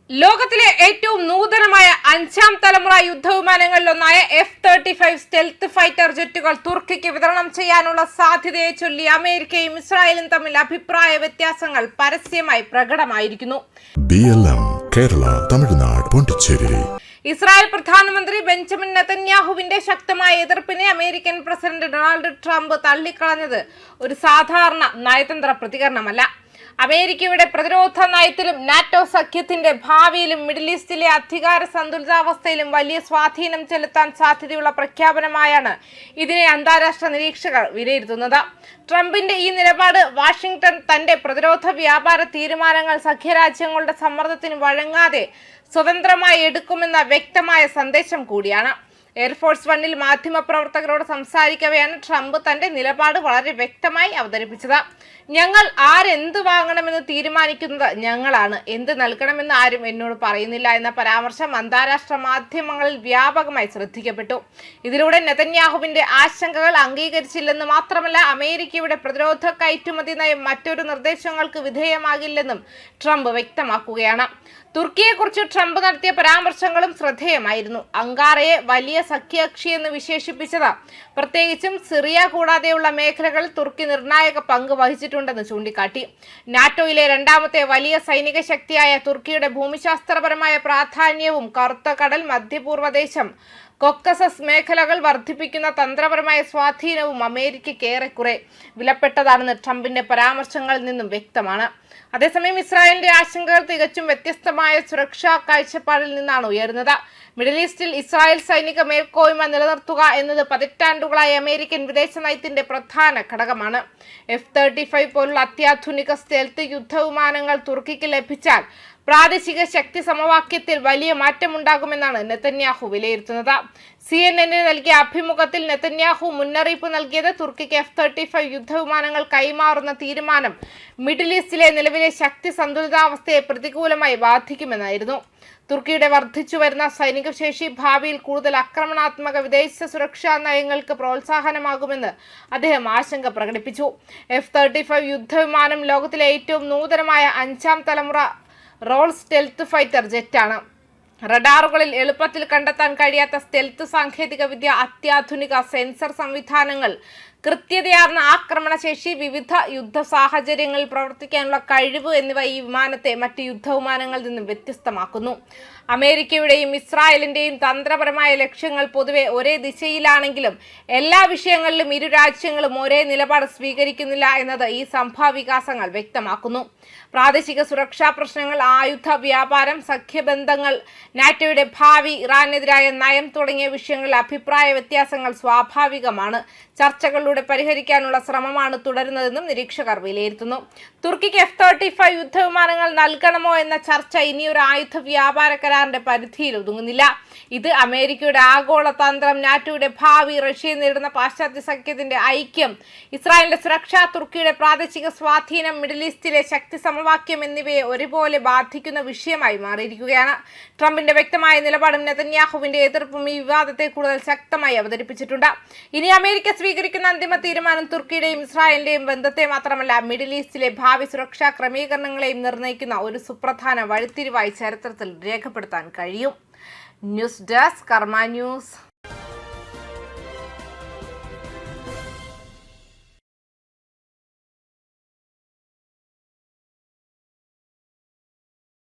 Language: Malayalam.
ലോകത്തിലെ ഏറ്റവും നൂതനമായ അഞ്ചാം തലമുറ യുദ്ധവിമാനങ്ങളിലൊന്നായ F-35 സ്റ്റെൽത്ത് ഫൈറ്റർ ജെറ്റുകൾ തുർക്കിക്ക് വിതരണം ചെയ്യാനുള്ള സാധ്യതയെ ചൊല്ലി അമേരിക്കയും ഇസ്രായേലും തമ്മിൽ അഭിപ്രായ വ്യത്യാസങ്ങൾ പരസ്യമായി പ്രകടമായിരിക്കുന്നു. കേരള, തമിഴ്നാട്, പോണ്ടിച്ചേരി. ഇസ്രായേൽ പ്രധാനമന്ത്രി ബെഞ്ചമിൻ നെതന്യാഹുവിന്റെ ശക്തമായ എതിർപ്പിനെ അമേരിക്കൻ പ്രസിഡന്റ് ഡൊണാൾഡ് ട്രംപ് തള്ളിക്കളഞ്ഞത് ഒരു സാധാരണ നയതന്ത്ര പ്രതികരണമല്ല. അമേരിക്കയുടെ പ്രതിരോധ നയത്തിലും നാറ്റോ സഖ്യത്തിന്റെ ഭാവിയിലും മിഡിൽ ഈസ്റ്റിലെ അധികാര സന്തുലിതാവസ്ഥയിലും വലിയ സ്വാധീനം ചെലുത്താൻ സാധ്യതയുള്ള പ്രഖ്യാപനമായാണ് ഇതിനെ അന്താരാഷ്ട്ര നിരീക്ഷകർ വിലയിരുത്തുന്നത്. ട്രംപിന്റെ ഈ നിലപാട് വാഷിംഗ്ടൺ തന്റെ പ്രതിരോധ വ്യാപാര തീരുമാനങ്ങൾ സഖ്യരാജ്യങ്ങളുടെ സമ്മർദ്ദത്തിന് വഴങ്ങാതെ സ്വതന്ത്രമായി എടുക്കുമെന്ന വ്യക്തമായ സന്ദേശം കൂടിയാണ്. എയർഫോഴ്സ് വണ്ണിൽ മാധ്യമപ്രവർത്തകരോട് സംസാരിക്കവെയാണ് ട്രംപ് തന്റെ നിലപാട് വളരെ വ്യക്തമായി അവതരിപ്പിച്ചത്. ഞങ്ങൾ ആരെന്ത് വാങ്ങണമെന്ന് തീരുമാനിക്കുന്നത് ഞങ്ങളാണ്, എന്ത് നൽകണമെന്ന് ആരും എന്നോട് പറയുന്നില്ല എന്ന പരാമർശം അന്താരാഷ്ട്ര മാധ്യമങ്ങളിൽ വ്യാപകമായി ശ്രദ്ധിക്കപ്പെട്ടു. ഇതിലൂടെ നെതന്യാഹുവിന്റെ ആശങ്കകൾ അംഗീകരിച്ചില്ലെന്ന് മാത്രമല്ല, അമേരിക്കയുടെ പ്രതിരോധ കയറ്റുമതി നയം മറ്റൊരു നിർദ്ദേശങ്ങൾക്ക് വിധേയമാകില്ലെന്നും ട്രംപ് വ്യക്തമാക്കുകയാണ്. തുർക്കിയെക്കുറിച്ച് ട്രംപ് നടത്തിയ പരാമർശങ്ങളും ശ്രദ്ധേയമായിരുന്നു. അങ്കാറയെ വലിയ സഖ്യകക്ഷിയെന്ന് വിശേഷിപ്പിച്ചത് പ്രത്യേകിച്ചും സിറിയ കൂടാതെയുള്ള മേഖലകളിൽ തുർക്കി നിർണായക പങ്ക് വഹിച്ചിട്ടുണ്ടെന്ന് ചൂണ്ടിക്കാട്ടി. നാറ്റോയിലെ രണ്ടാമത്തെ വലിയ സൈനിക ശക്തിയായ തുർക്കിയുടെ ഭൂമിശാസ്ത്രപരമായ പ്രാധാന്യവും കറുത്ത കടൽ, മധ്യപൂർവ്വ ദേശം, കൊക്കസസ് മേഖലകൾ വർദ്ധിപ്പിക്കുന്ന തന്ത്രപരമായ സ്വാധീനവും അമേരിക്കയ്ക്ക് ഏറെക്കുറെ വിലപ്പെട്ടതാണെന്ന് ട്രംപിന്റെ പരാമർശങ്ങളിൽ നിന്നും വ്യക്തമാണ്. അതേസമയം ഇസ്രായേലിന്റെ ആശങ്കകൾ തികച്ചും വ്യത്യസ്തമായ സുരക്ഷാ കാഴ്ചപ്പാടിൽ നിന്നാണ് ഉയരുന്നത്. മിഡിൽ ഈസ്റ്റിൽ ഇസ്രായേൽ സൈനിക മേൽക്കോയ്മ നിലനിർത്തുക എന്നത് പതിറ്റാണ്ടുകളായി അമേരിക്കൻ വിദേശ നയത്തിന്റെ പ്രധാന ഘടകമാണ്. F-35 പോലുള്ള അത്യാധുനിക സ്റ്റെൽത്ത് യുദ്ധവിമാനങ്ങൾ തുർക്കിക്ക് ലഭിച്ചാൽ പ്രാദേശിക ശക്തി സമവാക്യത്തിൽ വലിയ മാറ്റമുണ്ടാകുമെന്നാണ് നെതന്യാഹു വിലയിരുത്തുന്നത്. CNN നൽകിയ അഭിമുഖത്തിൽ നെതന്യാഹു മുന്നറിയിപ്പ് നൽകിയത് തുർക്കിക്ക് F-35 യുദ്ധവിമാനങ്ങൾ കൈമാറുന്ന തീരുമാനം മിഡിൽ ഈസ്റ്റിലെ നിലവിലെ ശക്തി സന്തുലിതാവസ്ഥയെ പ്രതികൂലമായി ബാധിക്കുമെന്നായിരുന്നു. തുർക്കിയുടെ വർദ്ധിച്ചു വരുന്ന സൈനിക ശേഷി ഭാവിയിൽ കൂടുതൽ ആക്രമണാത്മക വിദേശ സുരക്ഷാ നയങ്ങൾക്ക് പ്രോത്സാഹനമാകുമെന്ന് അദ്ദേഹം ആശങ്ക പ്രകടിപ്പിച്ചു. F-35 യുദ്ധവിമാനം ലോകത്തിലെ ഏറ്റവും നൂതനമായ അഞ്ചാം തലമുറ റോൾ സ്റ്റെൽത്ത് ഫൈറ്റർ ജെറ്റാണ്. റഡാറുകളിൽ എളുപ്പത്തിൽ കണ്ടെത്താൻ കഴിയാത്ത സ്റ്റെൽത്ത് സാങ്കേതിക വിദ്യ, അത്യാധുനിക സെൻസർ സംവിധാനങ്ങൾ, കൃത്യതയാർന്ന ആക്രമണശേഷി, വിവിധ യുദ്ധ സാഹചര്യങ്ങളിൽ പ്രവർത്തിക്കാനുള്ള കഴിവ് എന്നിവ ഈ വിമാനത്തെ മറ്റ് യുദ്ധവിമാനങ്ങളിൽ നിന്നും വ്യത്യസ്തമാക്കുന്നു. അമേരിക്കയുടെയും ഇസ്രായേലിന്റെയും തന്ത്രപരമായ ലക്ഷ്യങ്ങൾ പൊതുവെ ഒരേ ദിശയിലാണെങ്കിലും എല്ലാ വിഷയങ്ങളിലും ഇരു രാജ്യങ്ങളും ഒരേ നിലപാട് സ്വീകരിക്കുന്നില്ല എന്നത് ഈ സംഭവവികാസങ്ങൾ വ്യക്തമാക്കുന്നു. പ്രാദേശിക സുരക്ഷാ പ്രശ്നങ്ങൾ, ആയുധ വ്യാപാരം, സഖ്യബന്ധങ്ങൾ, നാറ്റോയുടെ ഭാവി, ഇറാനെതിരായ നയം തുടങ്ങിയ വിഷയങ്ങളിൽ അഭിപ്രായ വ്യത്യാസങ്ങൾ സ്വാഭാവികമാണ്. ചർച്ചകളിലൂടെ പരിഹരിക്കാനുള്ള ശ്രമമാണ് തുടരുന്നതെന്നും നിരീക്ഷകർ വിലയിരുത്തുന്നു. തുർക്കിക്ക് F-35 യുദ്ധവിമാനങ്ങൾ നൽകണമോ എന്ന ചർച്ച ഇനിയൊരു ആയുധ വ്യാപാര കരാറിന്റെ പരിധിയിൽ ഒതുങ്ങുന്നില്ല. ഇത് അമേരിക്കയുടെ ആഗോള തന്ത്രം, നാറ്റോയുടെ ഭാവി, റഷ്യയെ നേരിടുന്ന പാശ്ചാത്യ സഖ്യത്തിന്റെ ഐക്യം, ഇസ്രായേലിന്റെ സുരക്ഷ, തുർക്കിയുടെ പ്രാദേശിക സ്വാധീനം, മിഡിൽ ഈസ്റ്റിലെ ശക്തി സമവാക്യം എന്നിവയെ ഒരുപോലെ ബാധിക്കുന്ന വിഷയമായി മാറിയിരിക്കുകയാണ്. ട്രംപിന്റെ വ്യക്തമായ നിലപാടും നെതന്യാഹുവിന്റെ എതിർപ്പും ഈ വിവാദത്തെ കൂടുതൽ ശക്തമായി അവതരിപ്പിച്ചിട്ടുണ്ട്. ഇനി അമേരിക്ക സ്വീകരിക്കുന്ന അന്തിമ തീരുമാനം തുർക്കിയുടെയും ഇസ്രായേലിന്റെയും ബന്ധത്തെ മാത്രമല്ല, മിഡിൽ ഈസ്റ്റിലെ ഭാവി സുരക്ഷാ ക്രമീകരണങ്ങളെയും നിർണ്ണയിക്കുന്ന ഒരു സുപ്രധാന വഴിത്തിരിവായി ചരിത്രത്തിൽ രേഖപ്പെടുത്താൻ കഴിയും. ന്യൂസ് ഡെസ്ക് കർമ്മ ന്യൂസ്.